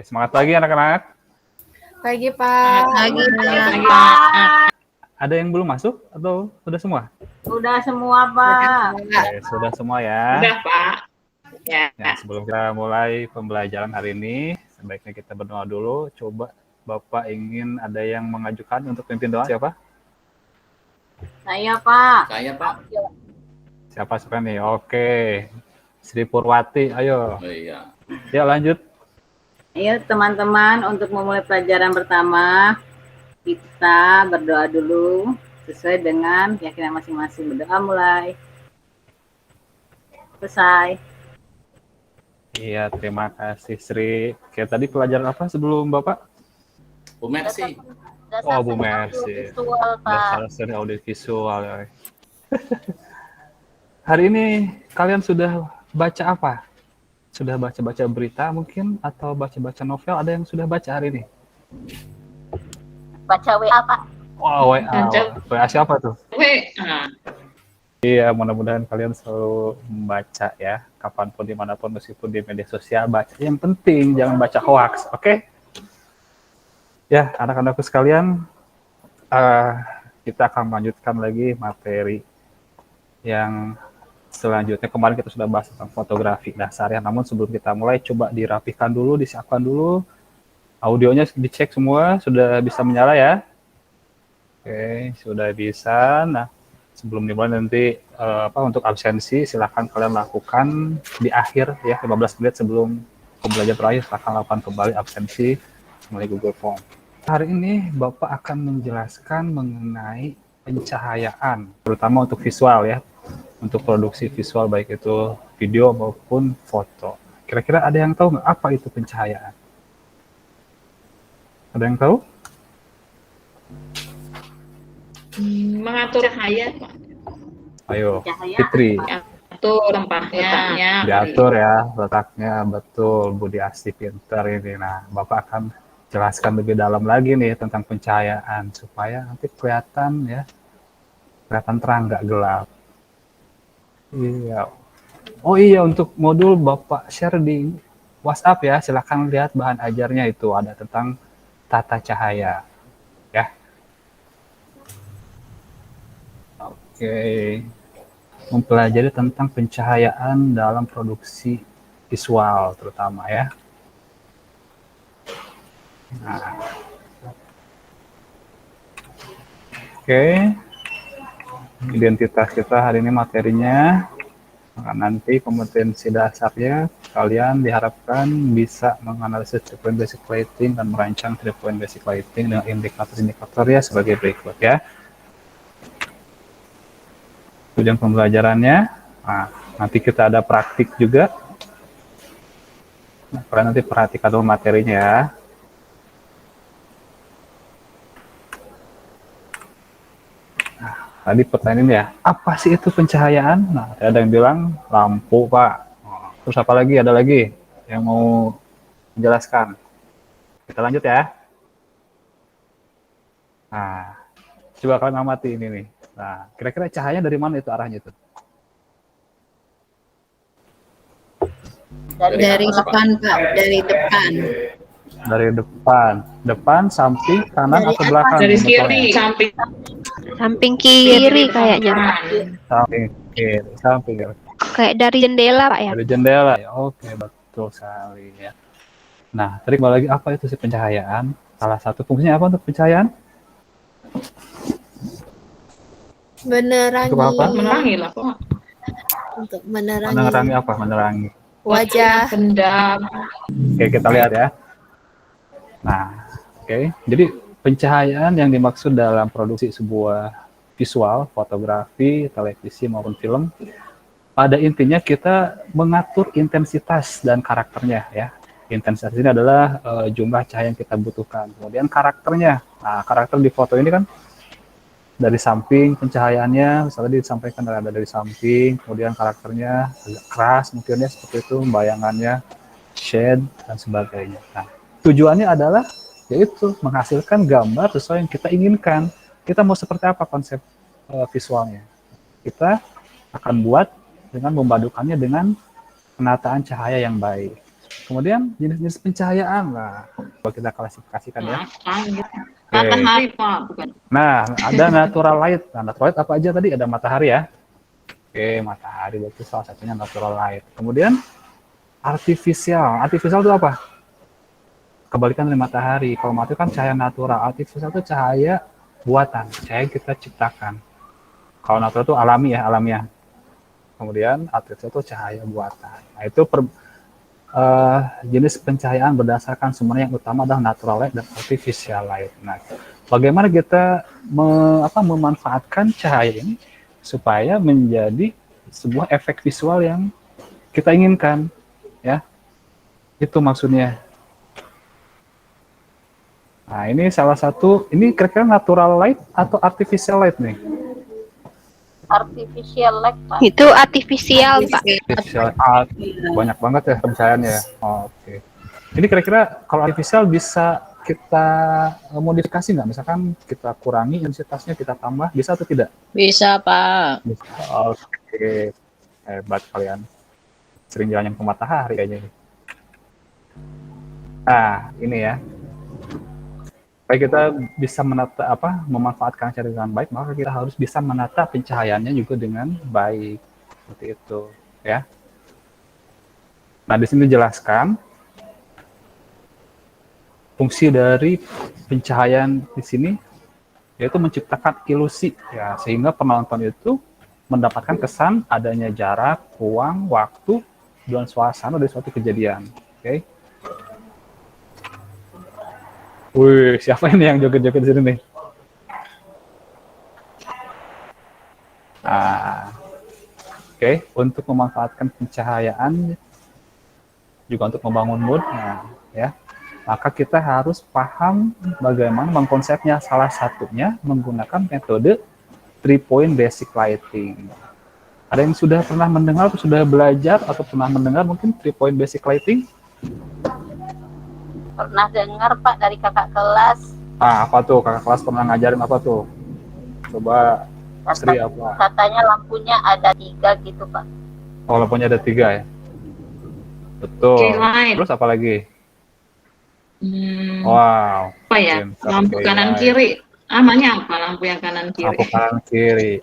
Semangat pagi anak-anak. Pagi, Pak. Pagi, Pak. Ada yang belum masuk atau sudah semua? Sudah semua, Pak. Oke, sudah semua ya. Sudah, Pak. Ya. Nah, sebelum kita mulai pembelajaran hari ini, sebaiknya kita berdoa dulu. Coba Bapak ingin ada yang mengajukan untuk pimpin doa, siapa? Saya, Pak. Saya, Pak. Siapa nih? Oke. Sri Purwati, ayo. Oh iya. Ya, lanjut. Ayo, teman-teman, untuk memulai pelajaran pertama, kita berdoa dulu sesuai dengan keyakinan masing-masing. Berdoa mulai. Selesai. Iya, terima kasih Sri. Oke, tadi pelajaran apa sebelum Bapak? Bu Mercy. Oh, Bu Mercy. Dasar seni audiovisual. Ya. Hari ini kalian sudah baca apa? Sudah baca-baca berita mungkin atau baca-baca novel? Ada yang sudah baca hari ini? Baca WA, Pak. Oh, WA siapa tuh? WA. Iya, mudah-mudahan kalian selalu membaca ya, kapanpun, dimanapun, meskipun di media sosial, baca. Yang penting jangan baca hoax, oke? Ya, anak-anakku sekalian, kita akan melanjutkan lagi materi yang selanjutnya. Kemarin kita sudah bahas tentang fotografi dasar ya, namun sebelum kita mulai, coba dirapikan dulu, disiapkan dulu. Audionya dicek semua, sudah bisa menyala ya? Oke, sudah bisa. Nah, sebelum dimulai nanti untuk absensi silakan kalian lakukan di akhir ya, 15 menit sebelum pembelajaran terakhir silakan lakukan kembali absensi melalui Google Form. Hari ini Bapak akan menjelaskan mengenai pencahayaan, terutama untuk visual ya, untuk produksi visual baik itu video maupun foto. Kira-kira ada yang tahu nggak apa itu pencahayaan? Ada yang tahu? Mengatur cahaya, Pak. Ayo, Cahaya. Fitri. Atur tempatnya. Diatur ya, letaknya betul. Budi Asti pintar ini. Nah, Bapak akan jelaskan lebih dalam lagi nih tentang pencahayaan supaya nanti kelihatan ya, kelihatan terang nggak gelap. Iya. Oh iya, untuk modul Bapak share di WhatsApp ya. Silakan lihat bahan ajarnya itu ada tentang tata cahaya. Ya. Oke. Mempelajari tentang pencahayaan dalam produksi visual terutama ya. Nah. Oke. Identitas kita hari ini materinya. Nah, nanti kompetensi dasarnya kalian diharapkan bisa menganalisis 3-point basic lighting dan merancang 3-point basic lighting dengan indikator-indikator ya sebagai berikut ya. Tujuan pembelajarannya, nah, nanti kita ada praktik juga. Nah, kalian nanti perhatikan dulu materinya ya. Nah, tadi pertanyaan ya, apa sih itu pencahayaan? Nah, ada yang bilang lampu, Pak. Terus apa lagi? Ada lagi yang mau menjelaskan? Kita lanjut ya. Nah, coba kalian amati ini nih. Nah, kira-kira cahaya dari mana itu arahnya itu? Dari depan, Pak. Dari depan. Dari depan, samping, kanan atau belakang? Dari kiri, samping. Samping kiri kayaknya, Pak. Samping kiri. Kayak dari jendela, Pak ya? Dari jendela. Oke, betul sekali ya. Nah, tadi kembali lagi, apa itu sih pencahayaan? Salah satu fungsinya apa untuk pencahayaan? Menerangi. Untuk apa? Menerangi lah, Pak. Untuk menerangi. Menerangi apa? Menerangi. Wajah. Benda. Oke, kita lihat ya. Nah, oke. Jadi pencahayaan yang dimaksud dalam produksi sebuah visual, fotografi, televisi maupun film, pada intinya kita mengatur intensitas dan karakternya ya. Intensitas ini adalah jumlah cahaya yang kita butuhkan. Kemudian karakternya. Nah, karakter di foto ini kan dari samping pencahayaannya, misalnya disampaikan ada dari samping, kemudian karakternya agak keras mungkin ya seperti itu, bayangannya, shade dan sebagainya. Nah, tujuannya adalah yaitu menghasilkan gambar sesuai yang kita inginkan. Kita mau seperti apa konsep visualnya? Kita akan buat dengan memadukannya dengan penataan cahaya yang baik. Kemudian jenis-jenis pencahayaan lah, kalau kita klasifikasikan ya. Matahari, Pak, bukan. Nah, ada natural light. Nah, natural light apa aja tadi? Ada matahari ya. Oke, matahari berarti salah satunya natural light. Kemudian artificial. Artificial itu apa? Kebalikan dari matahari. Kalau matahari kan cahaya natural. Artificial itu cahaya buatan, cahaya yang kita ciptakan. Kalau natural itu alami ya, alamiah. Kemudian artificial itu cahaya buatan. Nah, itu jenis pencahayaan berdasarkan sumber yang utama adalah natural light dan artificial light. Nah, bagaimana kita memanfaatkan cahaya ini supaya menjadi sebuah efek visual yang kita inginkan, ya? Itu maksudnya. Nah, ini salah satu, ini kira-kira natural light atau artificial light nih? Artificial light, Pak. Itu artifisial, Pak. Artificial art, banyak banget ya pencahayaan ya. Oke. Ini kira-kira kalau artificial bisa kita modifikasi nggak? Misalkan kita kurangi intensitasnya, kita tambah, bisa atau tidak? Bisa, Pak. Bisa. Oke. Hebat kalian. Sering jalan ke matahari kayaknya. Nah, ini ya. Supaya kita bisa memanfaatkan cahaya dengan baik, maka kita harus bisa menata pencahayaannya juga dengan baik. Seperti itu, ya. Nah, di sini dijelaskan fungsi dari pencahayaan di sini yaitu menciptakan ilusi, ya, sehingga penonton itu mendapatkan kesan adanya jarak, ruang, waktu, dan suasana dari suatu kejadian. Oke. Wih, siapa ini yang joget-joget di sini nih? Oke, untuk memanfaatkan pencahayaan juga untuk membangun mood, nah, ya, maka kita harus paham bagaimana mengkonsepnya. Salah satunya menggunakan metode 3-point basic lighting. Ada yang sudah pernah mendengar atau sudah belajar atau pernah mendengar mungkin 3-point basic lighting? Pernah dengar, Pak, dari kakak kelas. Apa tuh? Kakak kelas pernah ngajarin apa tuh? Coba Sri apa? Katanya lampunya ada 3 gitu, Pak. Oh, lampunya ada 3 ya? Betul. Keylight. Terus apa lagi? Wow. Wow. Apa ya? Pintar, Lampu kanan kiri. Namanya apa lampu yang kanan kiri? Lampu kanan kiri.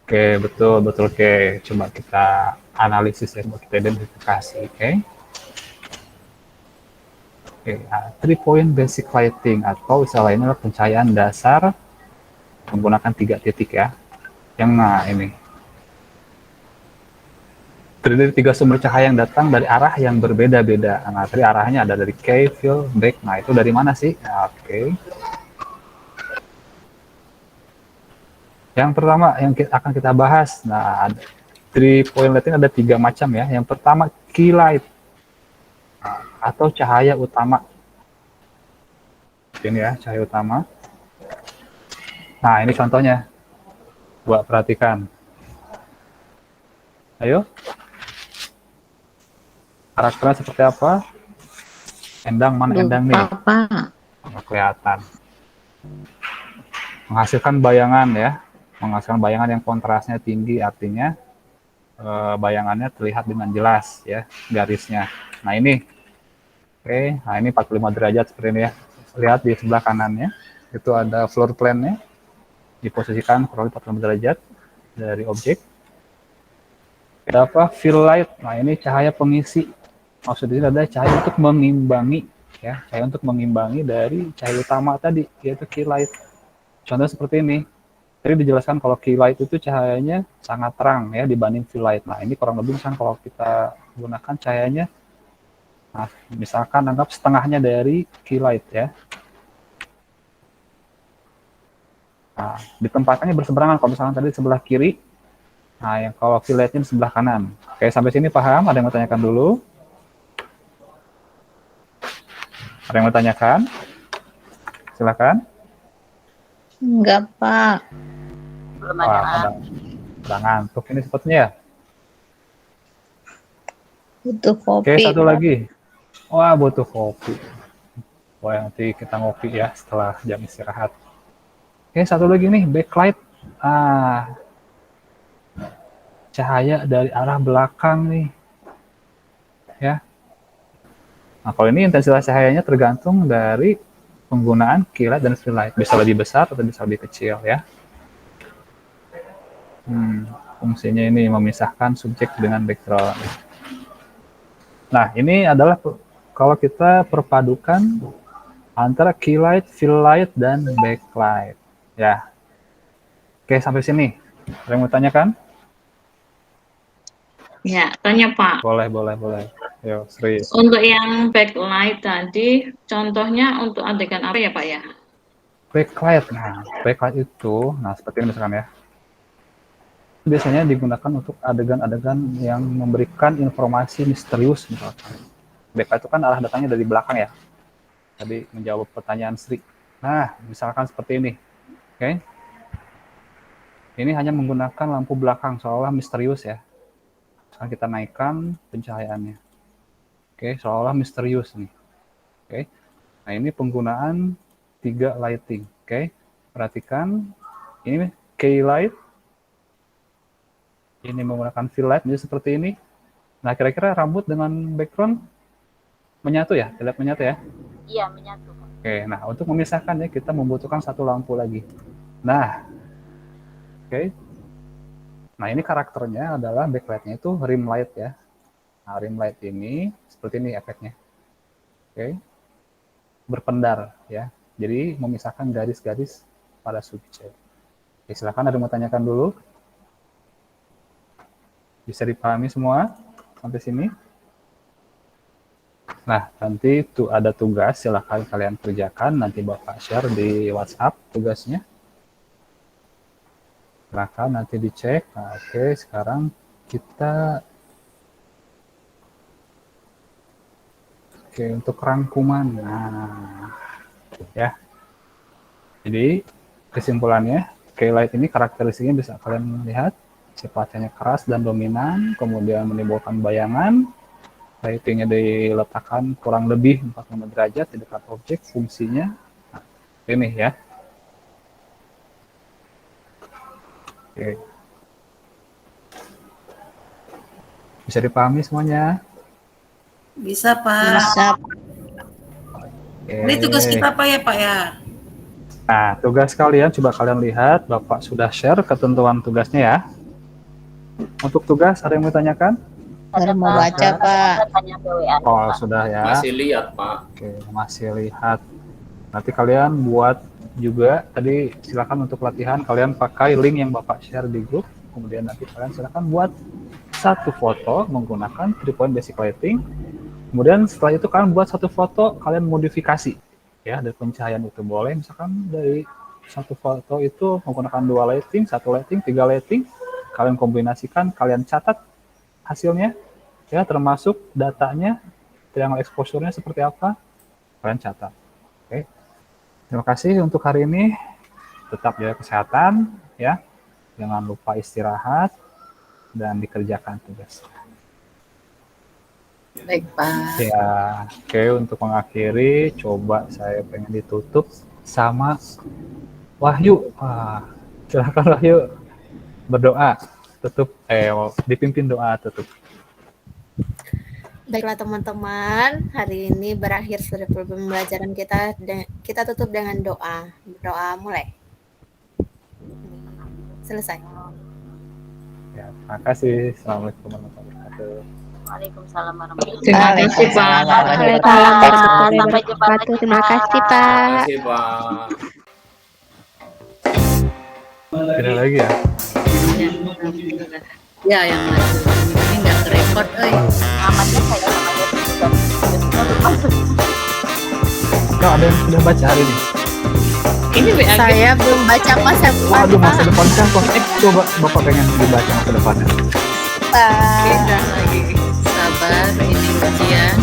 Oke, betul. Oke, coba kita analisis ya, kita identifikasi. Oke. 3-point basic lighting atau istilah lainnya adalah pencahayaan dasar menggunakan 3 titik ya. Yang ini terdiri dari 3 sumber cahaya yang datang dari arah yang berbeda-beda. Nah, tadi arahnya ada dari K, field, back. Nah, itu dari mana sih? Oke. Yang pertama yang akan kita bahas, nah, 3-point lighting ada 3 macam ya. Yang pertama key light atau cahaya utama. Ini ya, cahaya utama. Nah, ini contohnya. Buat perhatikan. Ayo. Karakternya seperti apa? Endang, mana endang nih? Nggak kelihatan. Menghasilkan bayangan ya. Menghasilkan bayangan yang kontrasnya tinggi, artinya bayangannya terlihat dengan jelas ya, garisnya. Nah, ini. Oke, nah ini 45 derajat seperti ini ya. Lihat di sebelah kanannya, itu ada floor plan-nya. Diposisikan kurang lebih 45 derajat dari objek. Ada apa? Fill light. Nah, ini cahaya pengisi. Maksudnya ada cahaya untuk mengimbangi, ya, cahaya untuk mengimbangi dari cahaya utama tadi, yaitu key light. Contoh seperti ini. Tadi dijelaskan kalau key light itu cahayanya sangat terang ya dibanding fill light. Nah, ini kurang lebih misalkan kalau kita gunakan cahayanya, nah, misalkan anggap setengahnya dari key light ya. Nah, ditempatkannya berseberangan. Kalau misalkan tadi sebelah kiri, nah, yang kalau fill light-nya di sebelah kanan. Oke, sampai sini paham? Ada yang mau tanyakan dulu? Ada yang mau tanyakan? Silakan. Enggak, Pak. Belum ada. Udah ngantuk ini sepertinya ya. Butuh kopi. Oke, satu lagi. Wah, butuh kopi. Wah, nanti kita ngopi ya setelah jam istirahat. Oke, satu lagi nih, backlight. Cahaya dari arah belakang nih. Ya. Nah, kalau ini intensitas cahayanya tergantung dari penggunaan key light dan fill light. Bisa lebih besar atau bisa lebih kecil ya. Fungsinya ini memisahkan subjek dengan background. Nah, ini adalah kalau kita perpadukan antara key light, fill light, dan backlight. Ya. Oke, sampai sini. Ada yang mau tanyakan? Ya, tanya Pak. Boleh. Yo, serius. Untuk yang backlight tadi, contohnya untuk adegan apa ya Pak ya? Backlight. Nah, backlight itu, seperti ini misalkan ya. Biasanya digunakan untuk adegan-adegan yang memberikan informasi misterius misalkan. Backlight itu kan arah datangnya dari belakang ya. Tadi menjawab pertanyaan Sri. Nah, misalkan seperti ini. Oke. Ini hanya menggunakan lampu belakang seolah misterius ya. Sekarang kita naikkan pencahayaannya. Oke, seolah misterius nih. Oke. Nah, ini penggunaan 3 lighting. Oke. Perhatikan ini key light. Ini menggunakan fill light jadi seperti ini. Nah, kira-kira rambut dengan background menyatu ya? Terlihat menyatu ya? Iya, menyatu. Oke, nah untuk memisahkannya kita membutuhkan satu lampu lagi. Nah, oke. Nah, ini karakternya adalah backlightnya itu rim light ya. Nah, rim light ini seperti ini efeknya. Oke. Berpendar ya. Jadi memisahkan garis-garis pada subjek. Oke, silakan ada yang mau tanyakan dulu. Bisa dipahami semua sampai sini? Nah, nanti ada tugas, silahkan kalian kerjakan. Nanti Bapak share di WhatsApp tugasnya. Silahkan nanti dicek. Nah, oke, sekarang kita untuk rangkuman. Nah, ya. Jadi kesimpulannya, key light ini karakteristiknya bisa kalian lihat, sifatnya keras dan dominan, kemudian menimbulkan bayangan. Lightingnya diletakkan kurang lebih 45 derajat di dekat objek, fungsinya ini ya. Oke. Bisa dipahami semuanya? Bisa, Pak. Bisa. Ini tugas kita apa ya, Pak ya? Nah, tugas kalian coba kalian lihat, Bapak sudah share ketentuan tugasnya ya. Untuk tugas ada yang mau tanyakan? Ada Baru mau baca, Pak. Tanya ke WA. Oh, sudah ya. Masih lihat, Pak. Oke, masih lihat. Nanti kalian buat juga, tadi silakan untuk latihan kalian pakai link yang Bapak share di grup. Kemudian nanti kalian silakan buat satu foto menggunakan 3-point basic lighting. Kemudian setelah itu kalian buat satu foto, kalian modifikasi ya dari pencahayaan itu. Boleh misalkan dari satu foto itu menggunakan 2 lighting, 1 lighting, 3 lighting. Kalian kombinasikan, kalian catat hasilnya ya, termasuk datanya, triangle exposure-nya seperti apa, kalian catat. Oke. Terima kasih untuk hari ini. Tetap jaga kesehatan ya. Jangan lupa istirahat dan dikerjakan tugas. Baik, Pak. Ya, oke, untuk mengakhiri, coba saya pengen ditutup sama Wahyu. Silakan Wahyu berdoa. Tutup, dipimpin doa tutup. Baiklah teman-teman, hari ini berakhir sudah pembelajaran kita. Kita tutup dengan doa. Doa mulai. Selesai. Ya, terima kasih. Assalamualaikum warahmatullahi wabarakatuh. Waalaikumsalam warahmatullahi Terima kasih, Pak. Waalaikumsalam warahmatullahi Sampai jumpa wabarakatuh. lagi, Terima Pak. kasih, Terima Pak. kasih, Pak. Tidak lagi ya? Ya, yang ini nggak kerekord, Namanya saya namanya juga. Kak, ada yang sudah baca hari ini? Ini WA Saya belum baca masa depan, Waduh, masa Pak. depan kan? Coba Bapak pengen dibaca masa depannya. Pak. lagi. Sabar, ini ujian.